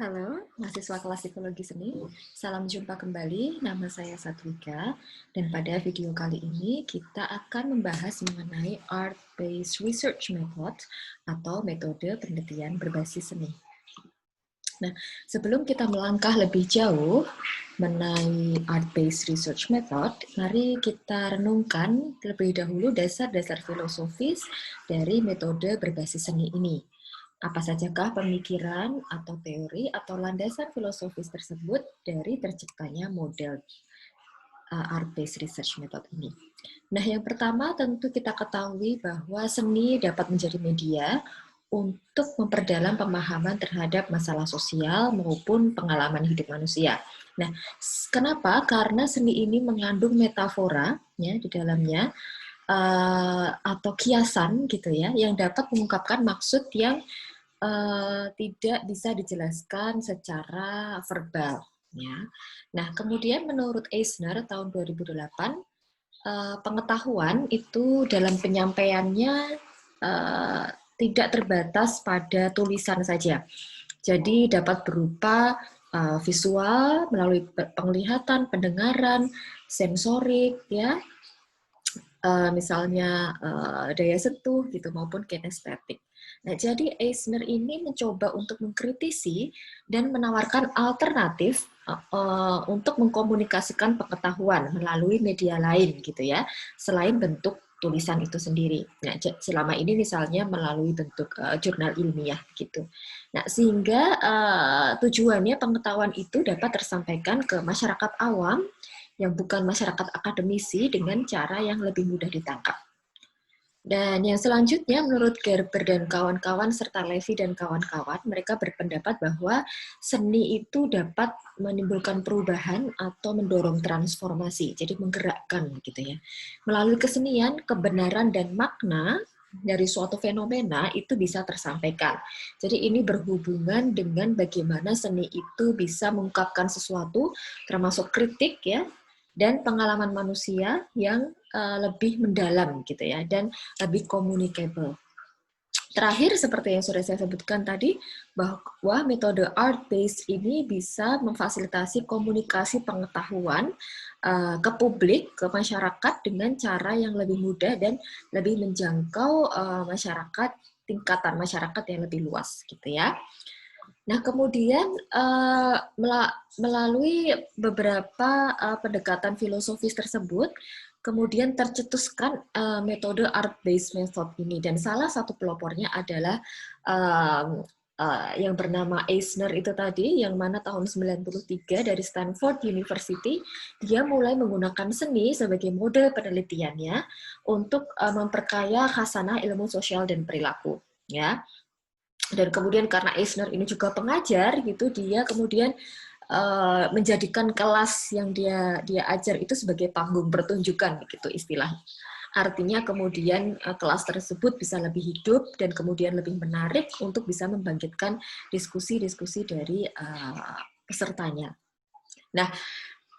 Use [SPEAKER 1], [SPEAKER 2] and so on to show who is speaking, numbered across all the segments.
[SPEAKER 1] Halo, mahasiswa kelas Psikologi Seni. Salam jumpa kembali, nama saya Satwika. Dan pada video kali ini kita akan membahas mengenai Art-Based Research Method atau metode penelitian berbasis seni. Nah, sebelum kita melangkah lebih jauh mengenai Art-Based Research Method, mari kita renungkan terlebih dahulu dasar-dasar filosofis dari metode berbasis seni ini. Apa sajakah pemikiran atau teori atau landasan filosofis tersebut dari terciptanya model Art-Based Research Method ini? Nah, yang pertama tentu kita ketahui bahwa seni dapat menjadi media untuk memperdalam pemahaman terhadap masalah sosial maupun pengalaman hidup manusia. Nah, kenapa? Karena seni ini mengandung metafora ya di dalamnya atau kiasan gitu ya, yang dapat mengungkapkan maksud yang tidak bisa dijelaskan secara verbal. Ya. Nah, kemudian menurut Eisner tahun 2008, pengetahuan itu dalam penyampaiannya tidak terbatas pada tulisan saja. Jadi dapat berupa visual melalui penglihatan, pendengaran, sensorik, ya, misalnya daya sentuh gitu maupun kinestetik. Nah, jadi Eisner ini mencoba untuk mengkritisi dan menawarkan alternatif untuk mengkomunikasikan pengetahuan melalui media lain gitu ya, selain bentuk tulisan itu sendiri. Nah, selama ini misalnya melalui bentuk jurnal ilmiah gitu. Nah, sehingga tujuannya pengetahuan itu dapat tersampaikan ke masyarakat awam yang bukan masyarakat akademisi dengan cara yang lebih mudah ditangkap. Dan yang selanjutnya, menurut Gerber dan kawan-kawan serta Levy dan kawan-kawan, mereka berpendapat bahwa seni itu dapat menimbulkan perubahan atau mendorong transformasi, jadi menggerakkan gitu ya. Melalui kesenian, kebenaran dan makna dari suatu fenomena itu bisa tersampaikan. Jadi ini berhubungan dengan bagaimana seni itu bisa mengungkapkan sesuatu, termasuk kritik ya, dan pengalaman manusia yang lebih mendalam gitu ya, dan lebih communicable. Terakhir, seperti yang sudah saya sebutkan tadi, bahwa metode art-based ini bisa memfasilitasi komunikasi pengetahuan ke publik, ke masyarakat dengan cara yang lebih mudah dan lebih menjangkau masyarakat, tingkatan masyarakat yang lebih luas gitu ya. Nah, kemudian melalui beberapa pendekatan filosofis tersebut, kemudian tercetuskan metode art-based method ini. Dan salah satu pelopornya adalah yang bernama Eisner itu tadi, yang mana tahun 93 dari Stanford University, dia mulai menggunakan seni sebagai mode penelitiannya untuk memperkaya khasanah ilmu sosial dan perilaku. Ya. Dan kemudian karena Eisner ini juga pengajar gitu, dia kemudian menjadikan kelas yang dia ajar itu sebagai panggung pertunjukan gitu istilahnya. Artinya kemudian kelas tersebut bisa lebih hidup dan kemudian lebih menarik untuk bisa membangkitkan diskusi-diskusi dari pesertanya. Nah,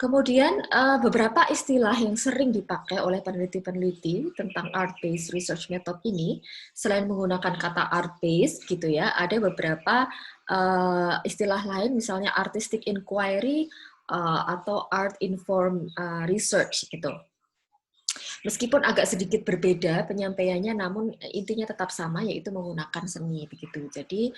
[SPEAKER 1] kemudian beberapa istilah yang sering dipakai oleh peneliti-peneliti tentang art-based research method ini, selain menggunakan kata art-based gitu ya, ada beberapa istilah lain, misalnya artistic inquiry atau art-informed research gitu. Meskipun agak sedikit berbeda penyampaiannya, namun intinya tetap sama, yaitu menggunakan seni begitu. Jadi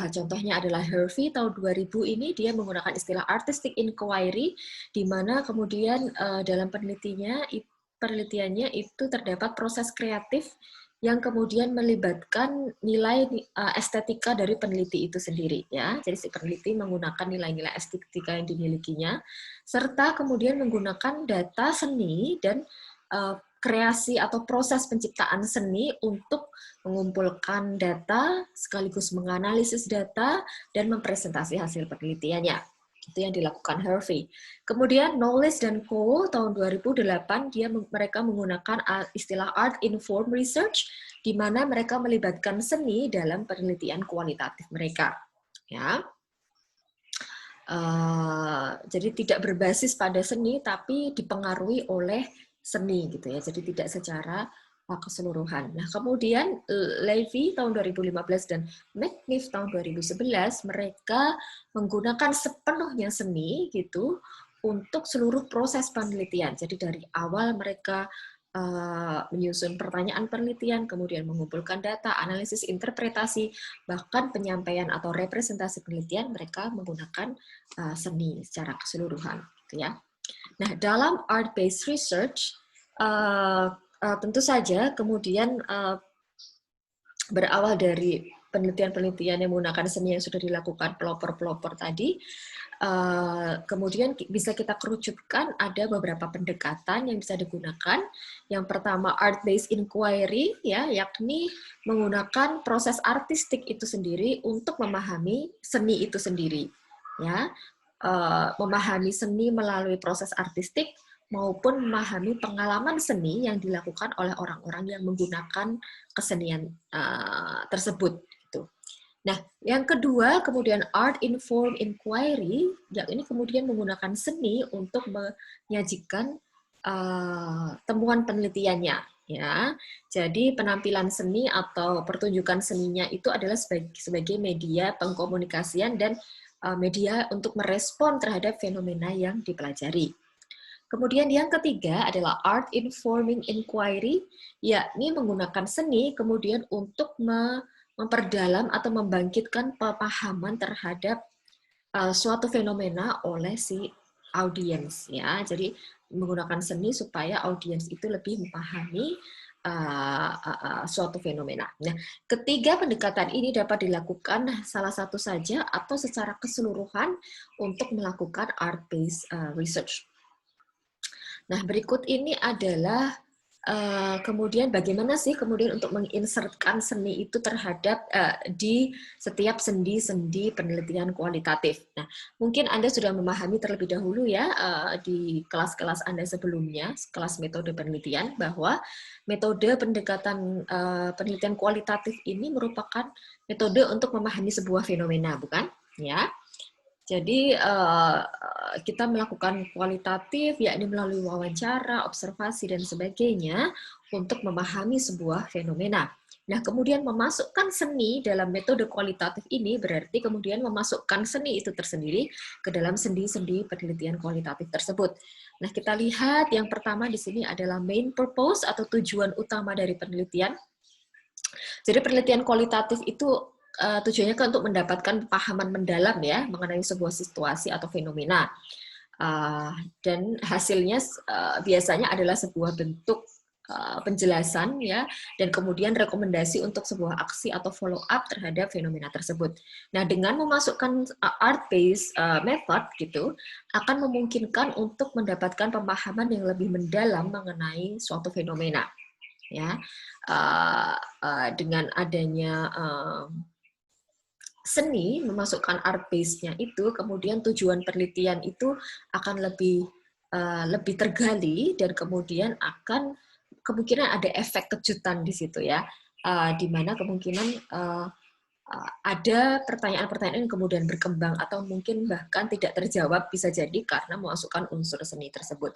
[SPEAKER 1] contohnya adalah Hervey tahun 2000 ini dia menggunakan istilah artistic inquiry, di mana kemudian dalam penelitiannya itu terdapat proses kreatif yang kemudian melibatkan nilai estetika dari peneliti itu sendiri ya. Jadi si peneliti menggunakan nilai-nilai estetika yang dimilikinya serta kemudian menggunakan data seni dan kreasi atau proses penciptaan seni untuk mengumpulkan data sekaligus menganalisis data dan mempresentasi hasil penelitiannya. Itu yang dilakukan Hervey. Kemudian Knowles dan Co. tahun 2008 mereka menggunakan istilah art informed research, di mana mereka melibatkan seni dalam penelitian kualitatif mereka. Ya. Jadi tidak berbasis pada seni, tapi dipengaruhi oleh seni gitu ya. Jadi tidak secara keseluruhan. Nah, kemudian Levy tahun 2015 dan McNiff tahun 2011 mereka menggunakan sepenuhnya seni gitu untuk seluruh proses penelitian. Jadi dari awal mereka menyusun pertanyaan penelitian, kemudian mengumpulkan data, analisis, interpretasi, bahkan penyampaian atau representasi penelitian mereka menggunakan seni secara keseluruhan, gitu ya. Nah, dalam art-based research tentu saja kemudian berawal dari penelitian-penelitian yang menggunakan seni yang sudah dilakukan pelopor-pelopor tadi, kemudian bisa kita kerucutkan ada beberapa pendekatan yang bisa digunakan. Yang pertama art-based inquiry, ya, yakni menggunakan proses artistik itu sendiri untuk memahami seni itu sendiri, ya, memahami seni melalui proses artistik maupun memahami pengalaman seni yang dilakukan oleh orang-orang yang menggunakan kesenian tersebut. Gitu. Nah, yang kedua, kemudian art informed inquiry, yang ini kemudian menggunakan seni untuk menyajikan temuan penelitiannya. Ya, jadi penampilan seni atau pertunjukan seninya itu adalah sebagai media pengkomunikasian dan media untuk merespon terhadap fenomena yang dipelajari. Kemudian yang ketiga adalah art informing inquiry, yakni menggunakan seni kemudian untuk memperdalam atau membangkitkan pemahaman terhadap suatu fenomena oleh si audiens, ya. Jadi menggunakan seni supaya audiens itu lebih memahami suatu fenomena. Nah, ketiga pendekatan ini dapat dilakukan salah satu saja atau secara keseluruhan untuk melakukan art-based research. Nah, berikut ini adalah kemudian bagaimana sih kemudian untuk menginsertkan seni itu terhadap di setiap sendi-sendi penelitian kualitatif. Nah, mungkin Anda sudah memahami terlebih dahulu ya di kelas-kelas Anda sebelumnya, kelas metode penelitian, bahwa metode pendekatan penelitian kualitatif ini merupakan metode untuk memahami sebuah fenomena, bukan? Ya. Jadi kita melakukan kualitatif, yakni melalui wawancara, observasi, dan sebagainya untuk memahami sebuah fenomena. Nah, kemudian memasukkan seni dalam metode kualitatif ini berarti kemudian memasukkan seni itu tersendiri ke dalam sendi-sendi penelitian kualitatif tersebut. Nah, kita lihat yang pertama di sini adalah main purpose atau tujuan utama dari penelitian. Jadi penelitian kualitatif itu tujuannya kan untuk mendapatkan pemahaman mendalam ya mengenai sebuah situasi atau fenomena, dan hasilnya biasanya adalah sebuah bentuk penjelasan ya dan kemudian rekomendasi untuk sebuah aksi atau follow up terhadap fenomena tersebut. Nah, dengan memasukkan art based method gitu akan memungkinkan untuk mendapatkan pemahaman yang lebih mendalam mengenai suatu fenomena ya. Dengan adanya seni memasukkan art base-nya itu, kemudian tujuan penelitian itu akan lebih tergali dan kemudian akan kemungkinan ada efek kejutan di situ ya, di mana kemungkinan ada pertanyaan-pertanyaan yang kemudian berkembang atau mungkin bahkan tidak terjawab bisa jadi karena memasukkan unsur seni tersebut.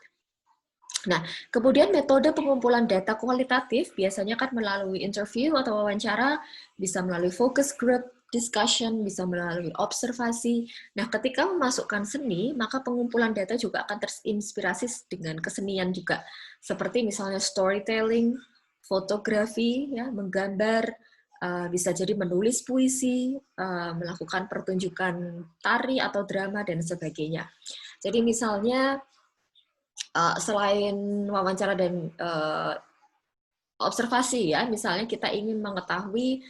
[SPEAKER 1] Nah, kemudian metode pengumpulan data kualitatif biasanya kan melalui interview atau wawancara, bisa melalui focus group, discussion, bisa melalui observasi. Nah, ketika memasukkan seni, maka pengumpulan data juga akan terinspirasi dengan kesenian juga. Seperti misalnya storytelling, fotografi, ya, menggambar, bisa jadi menulis puisi, melakukan pertunjukan tari atau drama, dan sebagainya. Jadi misalnya, selain wawancara dan observasi ya, misalnya kita ingin mengetahui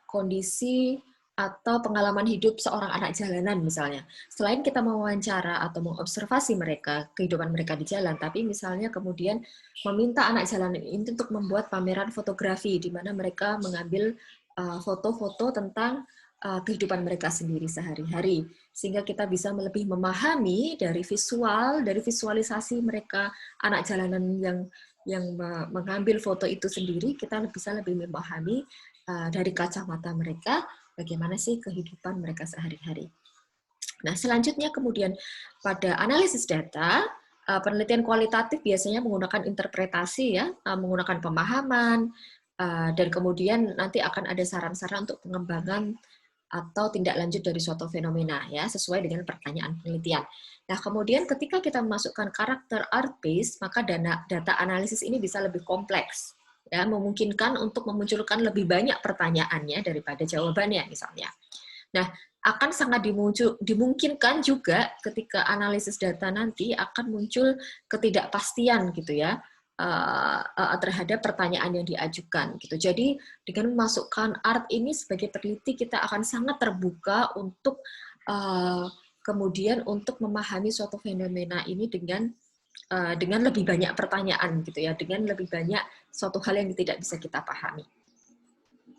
[SPEAKER 1] kondisi atau pengalaman hidup seorang anak jalanan misalnya. Selain kita mewawancara atau mengobservasi mereka, kehidupan mereka di jalan, tapi misalnya kemudian meminta anak jalanan ini untuk membuat pameran fotografi di mana mereka mengambil foto-foto tentang kehidupan mereka sendiri sehari-hari, sehingga kita bisa lebih memahami dari visual, dari visualisasi mereka anak jalanan yang mengambil foto itu sendiri, kita bisa lebih memahami dari kacamata mereka bagaimana sih kehidupan mereka sehari-hari. Nah, selanjutnya kemudian pada analisis data, Penelitian kualitatif biasanya menggunakan interpretasi ya, menggunakan pemahaman, dan kemudian nanti akan ada saran-saran untuk pengembangan atau tindak lanjut dari suatu fenomena ya, sesuai dengan pertanyaan penelitian. Nah, kemudian ketika kita memasukkan karakter art based, maka data analisis ini bisa lebih kompleks ya, memungkinkan untuk memunculkan lebih banyak pertanyaannya daripada jawabannya misalnya. Nah, akan sangat dimungkinkan juga ketika analisis data nanti akan muncul ketidakpastian gitu ya, terhadap pertanyaan yang diajukan gitu. Jadi dengan memasukkan art ini sebagai peneliti, kita akan sangat terbuka untuk kemudian untuk memahami suatu fenomena ini dengan lebih banyak pertanyaan gitu ya, dengan lebih banyak suatu hal yang tidak bisa kita pahami.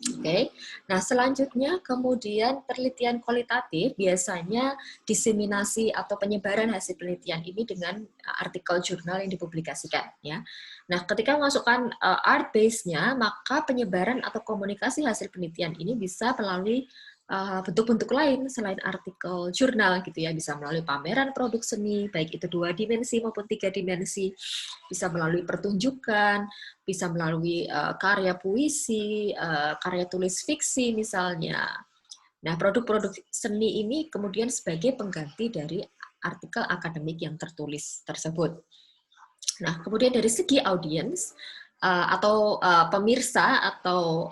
[SPEAKER 1] Oke, nah selanjutnya kemudian penelitian kualitatif biasanya diseminasi atau penyebaran hasil penelitian ini dengan artikel jurnal yang dipublikasikan ya. Nah, ketika memasukkan art base-nya, maka penyebaran atau komunikasi hasil penelitian ini bisa melalui bentuk-bentuk lain selain artikel jurnal gitu ya, bisa melalui pameran produk seni, baik itu 2 dimensi maupun 3 dimensi, bisa melalui pertunjukan, bisa melalui karya puisi, karya tulis fiksi misalnya. Nah, produk-produk seni ini kemudian sebagai pengganti dari artikel akademik yang tertulis tersebut. Nah, kemudian dari segi audiens atau pemirsa atau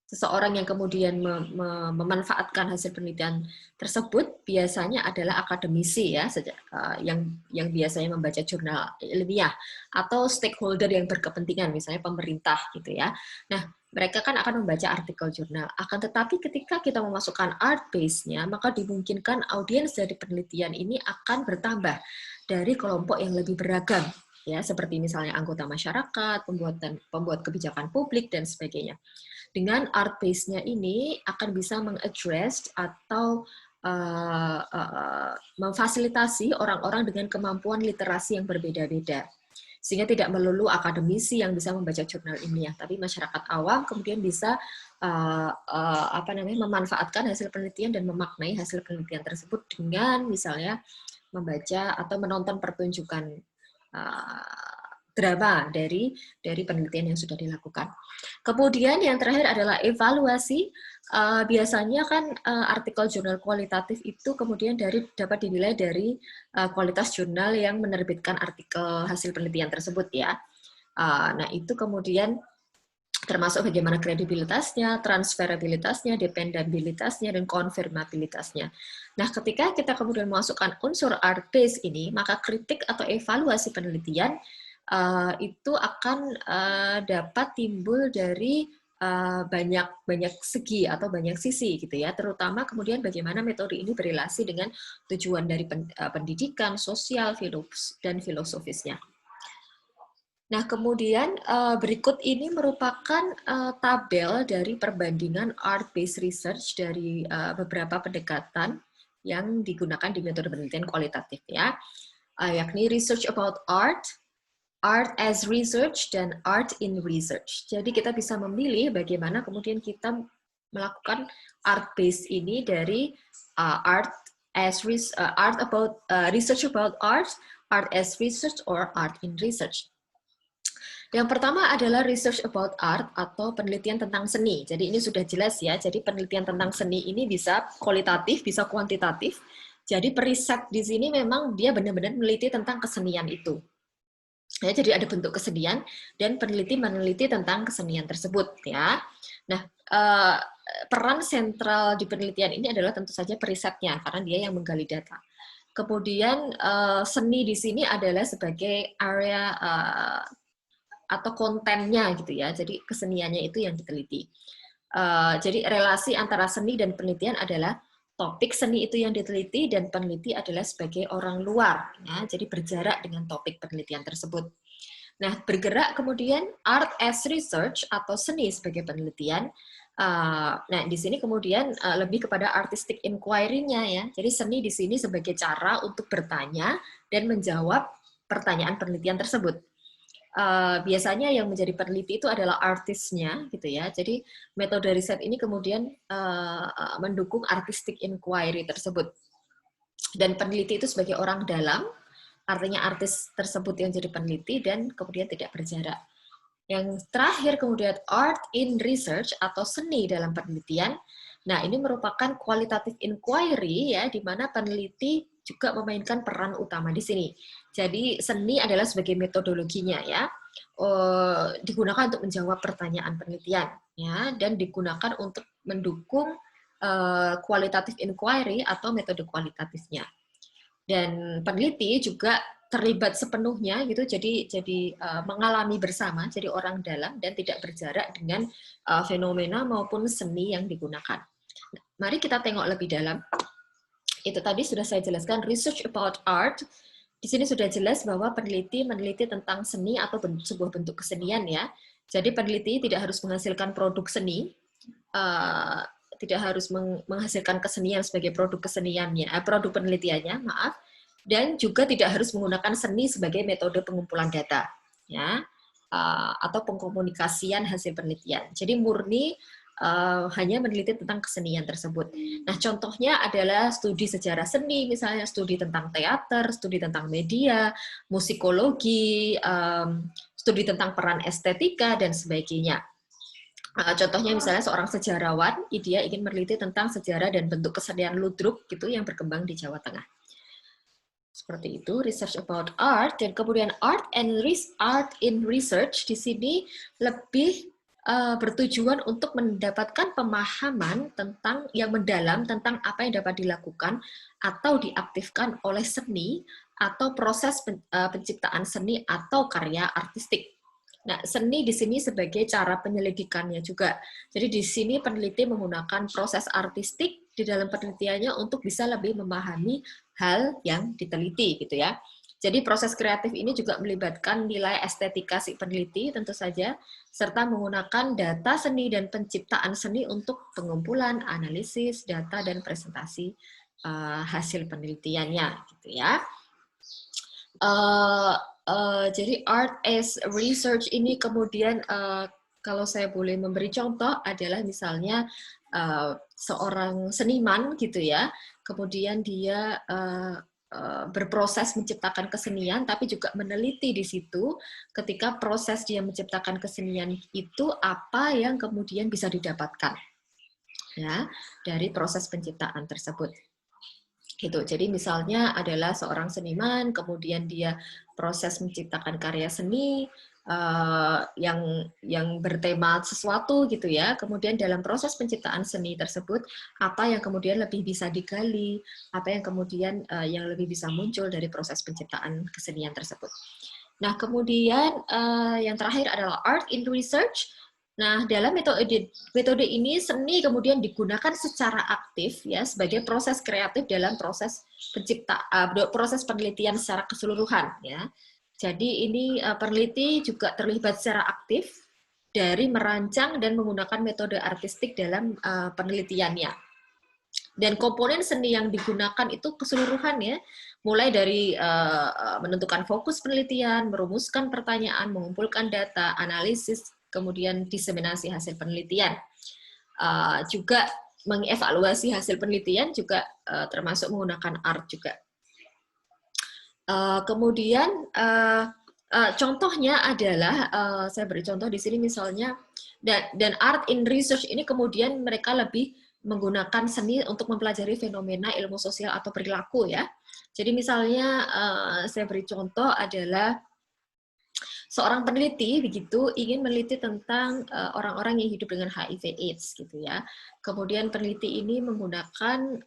[SPEAKER 1] seseorang yang kemudian memanfaatkan hasil penelitian tersebut biasanya adalah akademisi ya, yang biasanya membaca jurnal ilmiah atau stakeholder yang berkepentingan, misalnya pemerintah gitu ya. Nah, mereka kan akan membaca artikel jurnal. Akan tetapi ketika kita memasukkan art base-nya, maka dimungkinkan audiens dari penelitian ini akan bertambah dari kelompok yang lebih beragam ya, seperti misalnya anggota masyarakat, pembuat kebijakan publik dan sebagainya. Dengan art base-nya ini akan bisa mengaddress atau memfasilitasi orang-orang dengan kemampuan literasi yang berbeda-beda. Sehingga tidak melulu akademisi yang bisa membaca jurnal ilmiah, tapi masyarakat awam kemudian bisa memanfaatkan hasil penelitian dan memaknai hasil penelitian tersebut dengan misalnya membaca atau menonton pertunjukan drama dari penelitian yang sudah dilakukan. Kemudian yang terakhir adalah evaluasi. Biasanya kan artikel jurnal kualitatif itu kemudian dapat dinilai dari kualitas jurnal yang menerbitkan artikel hasil penelitian tersebut ya. Nah itu kemudian termasuk bagaimana kredibilitasnya, transferabilitasnya, dependabilitasnya, dan konfirmabilitasnya. Nah, ketika kita kemudian memasukkan unsur art base ini, maka kritik atau evaluasi penelitian itu akan dapat timbul dari banyak segi atau banyak sisi gitu ya, terutama kemudian bagaimana metode ini berrelasi dengan tujuan dari pendidikan, sosial, dan filosofisnya. Nah, kemudian berikut ini merupakan tabel dari perbandingan art-based research dari beberapa pendekatan yang digunakan di metode penelitian kualitatif ya, yakni research about art, art as research, dan art in research. Jadi kita bisa memilih bagaimana kemudian kita melakukan art-based ini dari research about art as research, or art in research. Yang pertama adalah research about art atau penelitian tentang seni. Jadi ini sudah jelas ya, jadi penelitian tentang seni ini bisa kualitatif, bisa kuantitatif. Jadi periset di sini memang dia benar-benar meneliti tentang kesenian itu. Ya, jadi ada bentuk kesenian dan peneliti meneliti tentang kesenian tersebut ya. Nah, peran sentral di penelitian ini adalah tentu saja perisetnya karena dia yang menggali data. Kemudian seni di sini adalah sebagai area atau kontennya gitu ya, jadi keseniannya itu yang diteliti. Jadi relasi antara seni dan penelitian adalah topik seni itu yang diteliti dan peneliti adalah sebagai orang luar, ya, jadi berjarak dengan topik penelitian tersebut. Nah, bergerak kemudian art as research atau seni sebagai penelitian. Nah, di sini kemudian lebih kepada artistic inquiry-nya ya. Jadi seni di sini sebagai cara untuk bertanya dan menjawab pertanyaan penelitian tersebut. Biasanya yang menjadi peneliti itu adalah artisnya gitu ya. Jadi metode riset ini kemudian mendukung artistic inquiry tersebut. Dan peneliti itu sebagai orang dalam, artinya artis tersebut yang jadi peneliti dan kemudian tidak berjarak. Yang terakhir kemudian art in research atau seni dalam penelitian. Nah, ini merupakan qualitative inquiry ya, di mana peneliti juga memainkan peran utama di sini. Jadi seni adalah sebagai metodologinya ya, digunakan untuk menjawab pertanyaan penelitian ya, dan digunakan untuk mendukung qualitative inquiry atau metode kualitatifnya. Dan peneliti juga terlibat sepenuhnya gitu, jadi mengalami bersama, jadi orang dalam dan tidak berjarak dengan fenomena maupun seni yang digunakan. Mari kita tengok lebih dalam. Itu tadi sudah saya jelaskan research about art. Di sini sudah jelas bahwa peneliti meneliti tentang seni atau sebuah bentuk kesenian ya. Jadi peneliti tidak harus menghasilkan produk seni, tidak harus menghasilkan kesenian sebagai produk keseniannya, produk penelitiannya, maaf. Dan juga tidak harus menggunakan seni sebagai metode pengumpulan data, ya, atau pengkomunikasian hasil penelitian. Jadi murni hanya meneliti tentang kesenian tersebut. Nah, contohnya adalah studi sejarah seni, misalnya studi tentang teater, studi tentang media, musikologi, studi tentang peran estetika dan sebagainya. Contohnya misalnya seorang sejarawan, dia ingin meneliti tentang sejarah dan bentuk kesenian ludruk gitu yang berkembang di Jawa Tengah. Seperti itu, research about art, dan kemudian art in research di sini lebih bertujuan untuk mendapatkan pemahaman tentang yang mendalam tentang apa yang dapat dilakukan atau diaktifkan oleh seni atau proses penciptaan seni atau karya artistik. Nah, seni di sini sebagai cara penyelidikannya juga. Jadi di sini peneliti menggunakan proses artistik di dalam penelitiannya untuk bisa lebih memahami hal yang diteliti gitu ya. Jadi proses kreatif ini juga melibatkan nilai estetika si peneliti tentu saja, serta menggunakan data seni dan penciptaan seni untuk pengumpulan, analisis, data, dan presentasi hasil penelitiannya gitu ya. Jadi art as research ini kemudian kalau saya boleh memberi contoh adalah misalnya seorang seniman gitu ya, kemudian dia berproses menciptakan kesenian, tapi juga meneliti di situ ketika proses dia menciptakan kesenian itu apa yang kemudian bisa didapatkan ya dari proses penciptaan tersebut. Gitu. Jadi misalnya adalah seorang seniman, kemudian dia proses menciptakan karya seni yang bertema sesuatu gitu ya. Kemudian dalam proses penciptaan seni tersebut, apa yang kemudian lebih bisa digali, apa yang kemudian yang lebih bisa muncul dari proses penciptaan kesenian tersebut. Nah, kemudian yang terakhir adalah art in research. Nah, dalam metode ini seni kemudian digunakan secara aktif ya sebagai proses kreatif dalam proses proses penelitian secara keseluruhan ya. Jadi ini peneliti juga terlibat secara aktif dari merancang dan menggunakan metode artistik dalam penelitiannya. Dan komponen seni yang digunakan itu keseluruhan ya, mulai dari menentukan fokus penelitian, merumuskan pertanyaan, mengumpulkan data, analisis, kemudian diseminasi hasil penelitian. Juga mengevaluasi hasil penelitian juga termasuk menggunakan art juga. Kemudian contohnya adalah saya beri contoh di sini misalnya dan art in research ini kemudian mereka lebih menggunakan seni untuk mempelajari fenomena ilmu sosial atau perilaku ya. Jadi misalnya saya beri contoh adalah seorang peneliti begitu ingin meneliti tentang orang-orang yang hidup dengan HIV/AIDS gitu ya. Kemudian peneliti ini menggunakan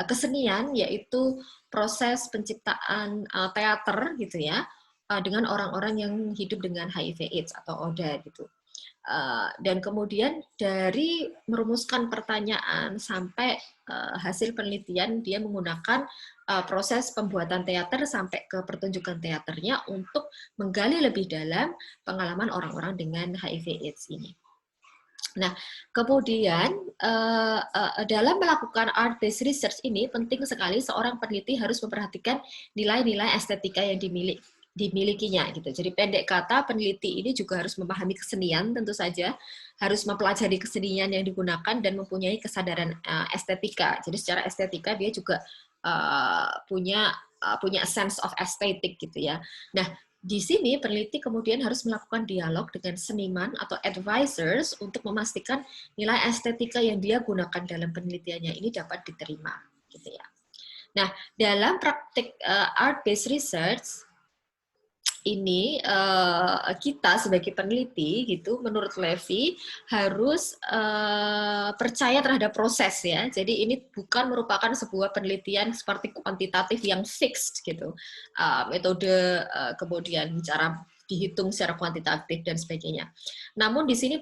[SPEAKER 1] kesenian yaitu proses penciptaan teater gitu ya dengan orang-orang yang hidup dengan HIV/AIDS atau ODA gitu. Dan kemudian dari merumuskan pertanyaan sampai hasil penelitian dia menggunakan proses pembuatan teater sampai ke pertunjukan teaternya untuk menggali lebih dalam pengalaman orang-orang dengan HIV/AIDS ini. Nah, kemudian dalam melakukan art-based research ini penting sekali seorang peneliti harus memperhatikan nilai-nilai estetika yang dimiliki dimilikinya gitu. Jadi pendek kata, peneliti ini juga harus memahami kesenian tentu saja, harus mempelajari kesenian yang digunakan dan mempunyai kesadaran estetika. Jadi secara estetika dia juga punya sense of aesthetic gitu ya. Nah, di sini peneliti kemudian harus melakukan dialog dengan seniman atau advisors untuk memastikan nilai estetika yang dia gunakan dalam penelitiannya ini dapat diterima gitu ya. Nah, dalam praktik art-based research ini kita sebagai peneliti gitu, menurut Levy harus percaya terhadap proses ya. Jadi ini bukan merupakan sebuah penelitian seperti kuantitatif yang fixed gitu, metode kemudian cara dihitung secara kuantitatif dan sebagainya. Namun di sini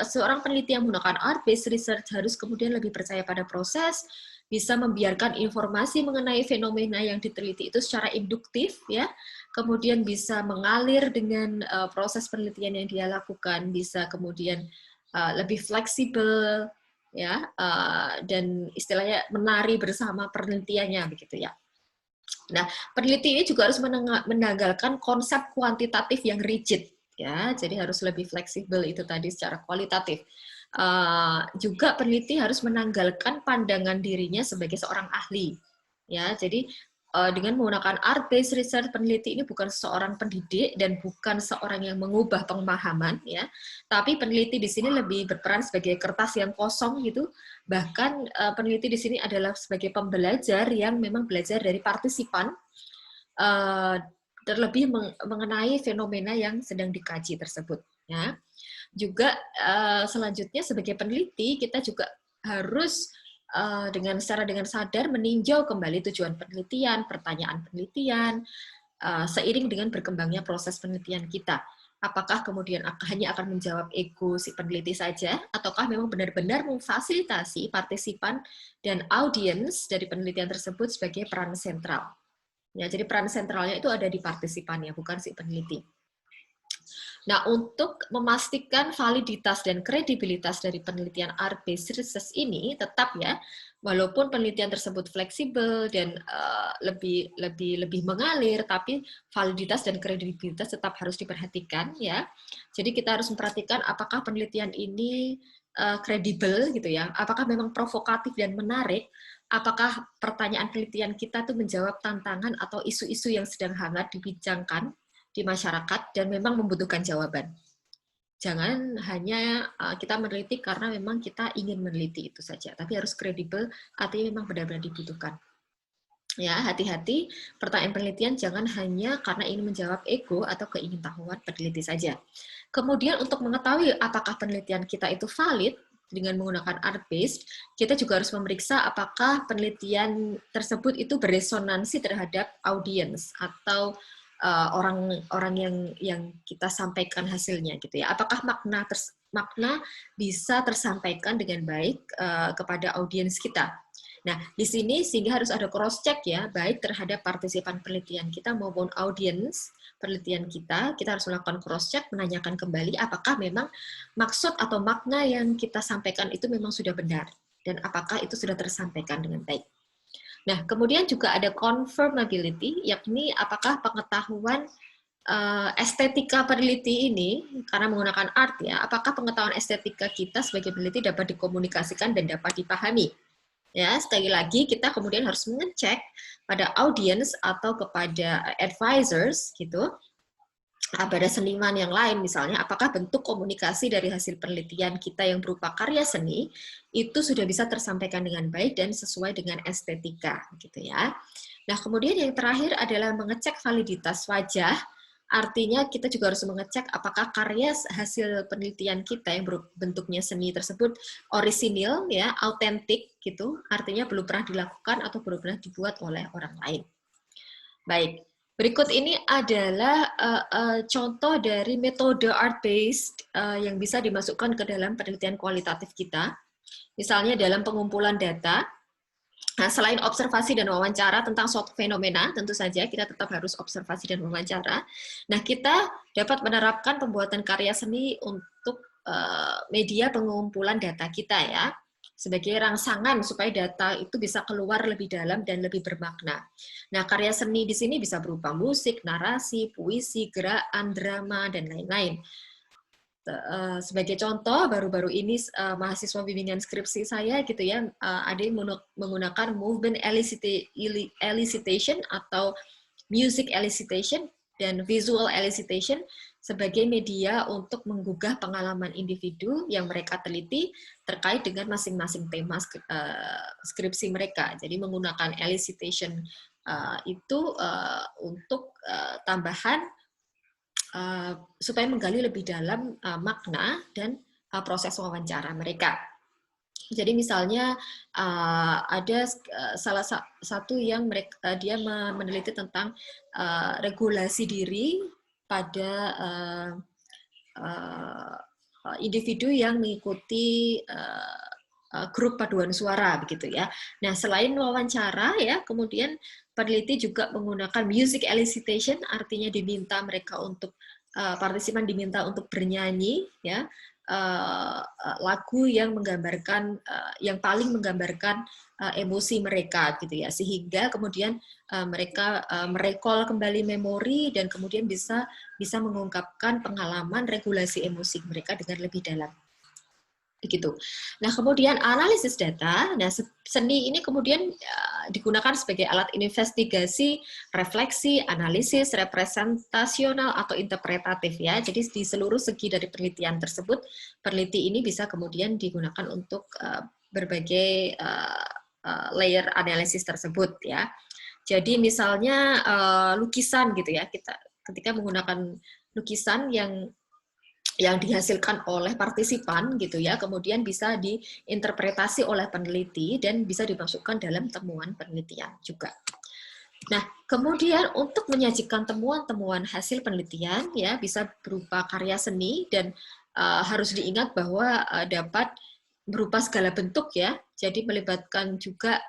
[SPEAKER 1] seorang peneliti yang menggunakan art-based research harus kemudian lebih percaya pada proses, bisa membiarkan informasi mengenai fenomena yang diteliti itu secara induktif ya, kemudian bisa mengalir dengan proses penelitian yang dia lakukan, bisa kemudian lebih fleksibel ya, dan istilahnya menari bersama penelitiannya begitu ya. Nah, peneliti ini juga harus menanggalkan konsep kuantitatif yang rigid ya, jadi harus lebih fleksibel itu tadi secara kualitatif. Juga peneliti harus menanggalkan pandangan dirinya sebagai seorang ahli ya, jadi dengan menggunakan art-based research, peneliti ini bukan seorang pendidik dan bukan seorang yang mengubah pemahaman ya, tapi peneliti di sini lebih berperan sebagai kertas yang kosong gitu. Bahkan peneliti di sini adalah sebagai pembelajar yang memang belajar dari partisipan, terlebih mengenai fenomena yang sedang dikaji tersebut ya. Juga selanjutnya sebagai peneliti kita juga harus dengan sadar meninjau kembali tujuan penelitian, pertanyaan penelitian, seiring dengan berkembangnya proses penelitian kita. Apakah kemudian hanya akan menjawab ego si peneliti saja, ataukah memang benar-benar memfasilitasi partisipan dan audiens dari penelitian tersebut sebagai peran sentral. Ya, jadi peran sentralnya itu ada di partisipannya, bukan si peneliti. Nah, untuk memastikan validitas dan kredibilitas dari penelitian art-based research ini, tetap ya, walaupun penelitian tersebut fleksibel dan lebih mengalir, tapi validitas dan kredibilitas tetap harus diperhatikan ya. Jadi kita harus memperhatikan apakah penelitian ini kredibel gitu ya, apakah memang provokatif dan menarik, apakah pertanyaan penelitian kita tuh menjawab tantangan atau isu-isu yang sedang hangat dibincangkan di masyarakat dan memang membutuhkan jawaban. Jangan hanya kita meneliti karena memang kita ingin meneliti itu saja, tapi harus kredibel, artinya memang benar-benar dibutuhkan. Ya, hati-hati pertanyaan penelitian jangan hanya karena ingin menjawab ego atau keingintahuan peneliti saja. Kemudian untuk mengetahui apakah penelitian kita itu valid dengan menggunakan art-based, kita juga harus memeriksa apakah penelitian tersebut itu beresonansi terhadap audiens atau orang-orang yang kita sampaikan hasilnya gitu ya. Apakah makna bisa tersampaikan dengan baik kepada audiens kita. Nah, di sini sehingga harus ada cross check ya, baik terhadap partisipan penelitian kita maupun audiens penelitian kita harus melakukan cross check, menanyakan kembali apakah memang maksud atau makna yang kita sampaikan itu memang sudah benar dan apakah itu sudah tersampaikan dengan baik. Nah, kemudian juga ada confirmability, yakni apakah pengetahuan estetika peneliti ini, karena menggunakan art ya, apakah pengetahuan estetika kita sebagai peneliti dapat dikomunikasikan dan dapat dipahami. Ya, sekali lagi kita kemudian harus mengecek pada audience atau kepada advisors gitu, pada seniman yang lain misalnya, apakah bentuk komunikasi dari hasil penelitian kita yang berupa karya seni itu sudah bisa tersampaikan dengan baik dan sesuai dengan estetika gitu ya. Nah, kemudian yang terakhir adalah mengecek validitas wajah. Artinya kita juga harus mengecek apakah karya hasil penelitian kita yang bentuknya seni tersebut orisinil ya, autentik gitu. Artinya belum pernah dilakukan atau belum pernah dibuat oleh orang lain. Baik. Berikut ini adalah contoh dari metode art-based yang bisa dimasukkan ke dalam penelitian kualitatif kita. Misalnya dalam pengumpulan data, nah, selain observasi dan wawancara tentang suatu fenomena, tentu saja kita tetap harus observasi dan wawancara. Nah, kita dapat menerapkan pembuatan karya seni untuk media pengumpulan data kita ya. sebagai rangsangan supaya data itu bisa keluar lebih dalam dan lebih bermakna. Nah, karya seni di sini bisa berupa musik, narasi, puisi, gerakan, drama, dan lain-lain. Sebagai contoh, baru-baru ini mahasiswa bimbingan skripsi saya gitu ya, ada yang menggunakan movement elicitation atau music elicitation dan visual elicitation sebagai media untuk menggugah pengalaman individu yang mereka teliti terkait dengan masing-masing tema skripsi mereka. Jadi menggunakan elicitation itu untuk tambahan supaya menggali lebih dalam makna dan proses wawancara mereka. Jadi misalnya ada salah satu yang dia meneliti tentang regulasi diri pada individu yang mengikuti grup paduan suara begitu ya. Nah, selain wawancara ya, kemudian peneliti juga menggunakan music elicitation, artinya diminta mereka untuk partisipan diminta untuk bernyanyi ya, lagu yang menggambarkan yang paling menggambarkan emosi mereka gitu ya, sehingga kemudian mereka merecall kembali memori dan kemudian bisa mengungkapkan pengalaman regulasi emosi mereka dengan lebih dalam. Begitu. Nah, kemudian analisis data, nah seni ini kemudian digunakan sebagai alat investigasi, refleksi, analisis, representasional atau interpretatif ya. Jadi di seluruh segi dari penelitian tersebut, peneliti ini bisa kemudian digunakan untuk berbagai layer analisis tersebut ya. Jadi misalnya lukisan gitu ya, kita ketika menggunakan lukisan yang dihasilkan oleh partisipan gitu ya, kemudian bisa diinterpretasi oleh peneliti dan bisa dimasukkan dalam temuan penelitian juga. Nah, kemudian untuk menyajikan temuan-temuan hasil penelitian ya bisa berupa karya seni dan harus diingat bahwa dapat berupa segala bentuk ya. Jadi melibatkan juga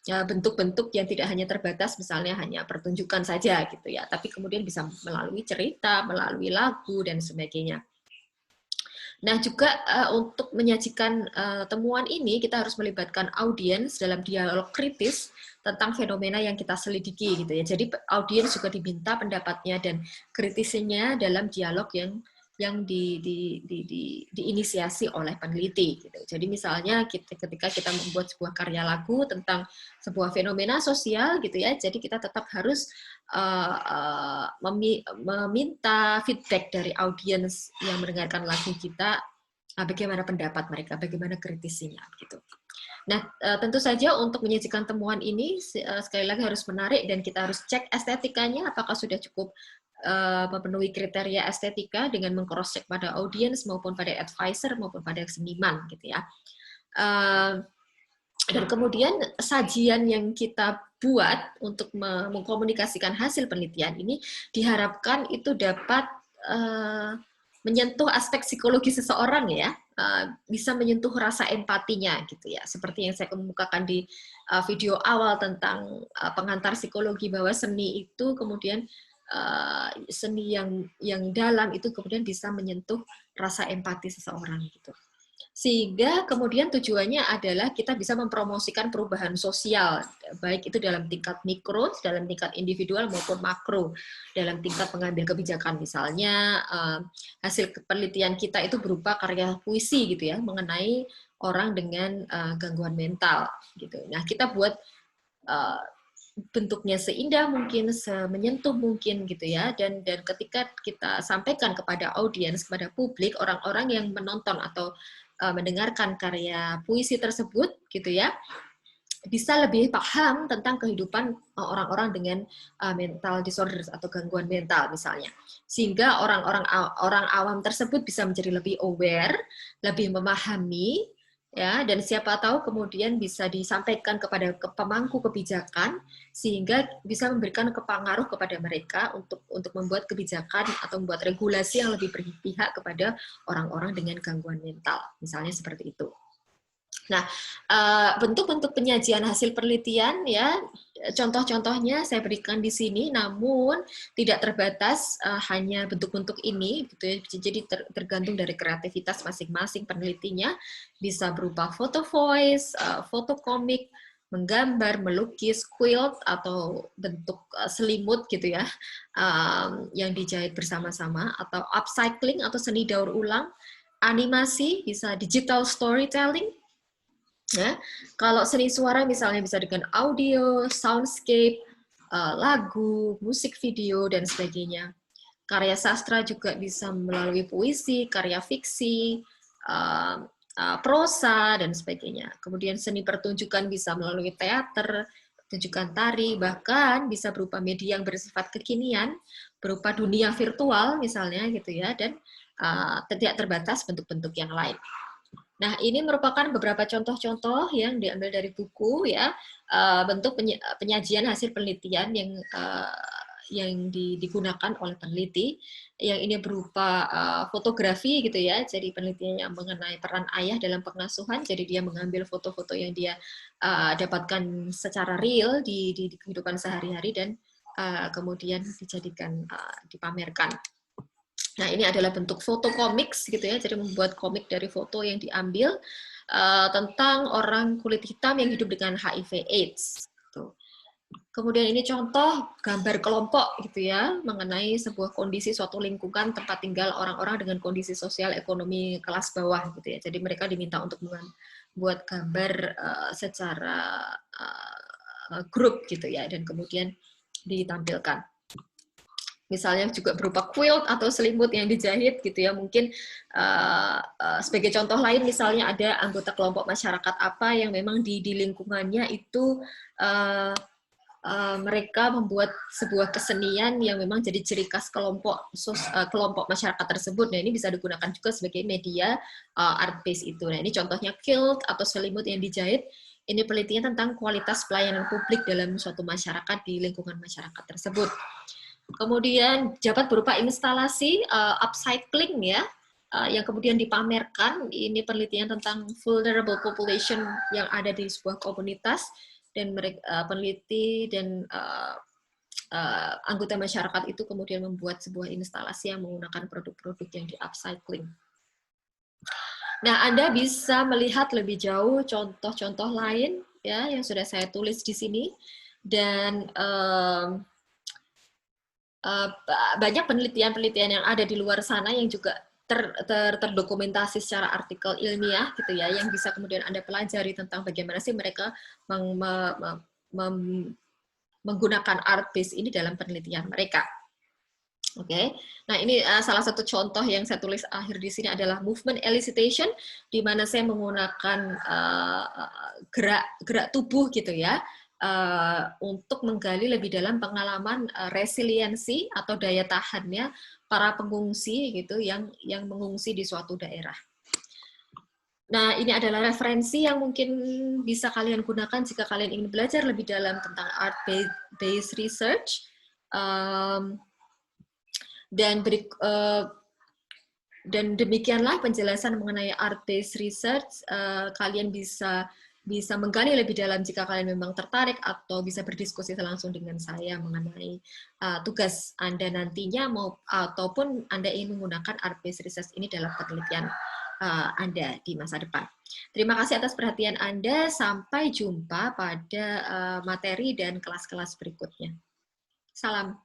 [SPEAKER 1] bentuk-bentuk yang tidak hanya terbatas misalnya hanya pertunjukan saja gitu ya, tapi kemudian bisa melalui cerita, melalui lagu dan sebagainya. Nah, juga untuk menyajikan temuan ini kita harus melibatkan audiens dalam dialog kritis tentang fenomena yang kita selidiki gitu ya. Jadi audiens juga diminta pendapatnya dan kritisnya dalam dialog yang diinisiasi oleh peneliti. Gitu. Jadi misalnya ketika kita membuat sebuah karya lagu tentang sebuah fenomena sosial gitu ya, jadi kita tetap harus meminta feedback dari audiens yang mendengarkan lagu kita, bagaimana pendapat mereka, bagaimana kritisinya gitu. Nah, tentu saja untuk menyajikan temuan ini sekali lagi harus menarik dan kita harus cek estetikanya apakah sudah cukup memenuhi kriteria estetika dengan meng-cross-check pada audiens maupun pada advisor maupun pada seniman gitu ya. Dan kemudian sajian yang kita buat untuk mengkomunikasikan hasil penelitian ini diharapkan itu dapat menyentuh aspek psikologi seseorang ya, bisa menyentuh rasa empatinya gitu ya. Seperti yang saya kemukakan di video awal tentang pengantar psikologi bahwa seni itu kemudian seni yang dalam itu kemudian bisa menyentuh rasa empati seseorang gitu. Sehingga kemudian tujuannya adalah kita bisa mempromosikan perubahan sosial, baik itu dalam tingkat mikro, dalam tingkat individual maupun makro, dalam tingkat pengambil kebijakan. Misalnya hasil penelitian kita itu berupa karya puisi gitu ya, mengenai orang dengan gangguan mental gitu. Nah, kita buat bentuknya seindah mungkin, semenyentuh mungkin gitu ya, dan ketika kita sampaikan kepada audiens, kepada publik, orang-orang yang menonton atau mendengarkan karya puisi tersebut gitu ya, bisa lebih paham tentang kehidupan orang-orang dengan mental disorders atau gangguan mental misalnya, sehingga orang awam tersebut bisa menjadi lebih aware, lebih memahami ya, dan siapa tahu kemudian bisa disampaikan kepada pemangku kebijakan sehingga bisa memberikan pengaruh kepada mereka untuk membuat kebijakan atau membuat regulasi yang lebih berpihak kepada orang-orang dengan gangguan mental misalnya seperti itu. Nah, bentuk-bentuk penyajian hasil penelitian ya contoh-contohnya saya berikan di sini, namun tidak terbatas hanya bentuk-bentuk ini, gitu ya. Jadi tergantung dari kreativitas masing-masing penelitinya, bisa berupa foto voice, foto komik, menggambar, melukis, quilt atau bentuk selimut gitu ya, yang dijahit bersama-sama, atau upcycling atau seni daur ulang, animasi, bisa digital storytelling. Ya, kalau seni suara misalnya bisa dengan audio, soundscape, lagu, musik video, dan sebagainya. Karya sastra juga bisa melalui puisi, karya fiksi, prosa, dan sebagainya. Kemudian seni pertunjukan bisa melalui teater, pertunjukan tari, bahkan bisa berupa media yang bersifat kekinian, berupa dunia virtual misalnya gitu ya, dan tidak terbatas bentuk-bentuk yang lain. Nah, ini merupakan beberapa contoh-contoh yang diambil dari buku ya, bentuk penyajian hasil penelitian yang digunakan oleh peneliti. Yang ini berupa fotografi gitu ya, jadi penelitiannya mengenai peran ayah dalam pengasuhan, jadi dia mengambil foto-foto yang dia dapatkan secara real di kehidupan sehari-hari dan kemudian dijadikan dipamerkan. Nah, ini adalah bentuk foto komiks gitu ya, jadi membuat komik dari foto yang diambil tentang orang kulit hitam yang hidup dengan HIV/AIDS. Gitu. Kemudian ini contoh gambar kelompok gitu ya, mengenai sebuah kondisi suatu lingkungan tempat tinggal orang-orang dengan kondisi sosial ekonomi kelas bawah gitu ya. Jadi mereka diminta untuk membuat gambar secara grup gitu ya, dan kemudian ditampilkan. Misalnya juga berupa quilt atau selimut yang dijahit gitu ya, mungkin sebagai contoh lain misalnya ada anggota kelompok masyarakat apa yang memang di lingkungannya itu mereka membuat sebuah kesenian yang memang jadi ciri khas kelompok masyarakat tersebut. Nah, ini bisa digunakan juga sebagai media art base itu. Nah, ini contohnya quilt atau selimut yang dijahit. Ini penelitian tentang kualitas pelayanan publik dalam suatu masyarakat di lingkungan masyarakat tersebut. Kemudian dapat berupa instalasi upcycling ya, yang kemudian dipamerkan. Ini penelitian tentang vulnerable population yang ada di sebuah komunitas, dan mereka peneliti dan anggota masyarakat itu kemudian membuat sebuah instalasi yang menggunakan produk-produk yang di upcycling. Nah, Anda bisa melihat lebih jauh contoh-contoh lain ya yang sudah saya tulis di sini, dan banyak penelitian-penelitian yang ada di luar sana yang juga terdokumentasi secara artikel ilmiah gitu ya, yang bisa kemudian Anda pelajari tentang bagaimana sih mereka menggunakan art base ini dalam penelitian mereka. Oke, nah ini salah satu contoh yang saya tulis akhir di sini adalah movement elicitation, di mana saya menggunakan gerak tubuh gitu ya, untuk menggali lebih dalam pengalaman resiliensi atau daya tahannya para pengungsi gitu yang mengungsi di suatu daerah. Nah, ini adalah referensi yang mungkin bisa kalian gunakan jika kalian ingin belajar lebih dalam tentang art-based research. Dan demikianlah penjelasan mengenai art-based research. Kalian bisa menggali lebih dalam jika kalian memang tertarik, atau bisa berdiskusi langsung dengan saya mengenai tugas Anda nantinya, ataupun Anda ingin menggunakan art-based research ini dalam penelitian Anda di masa depan. Terima kasih atas perhatian Anda. Sampai jumpa pada materi dan kelas-kelas berikutnya. Salam.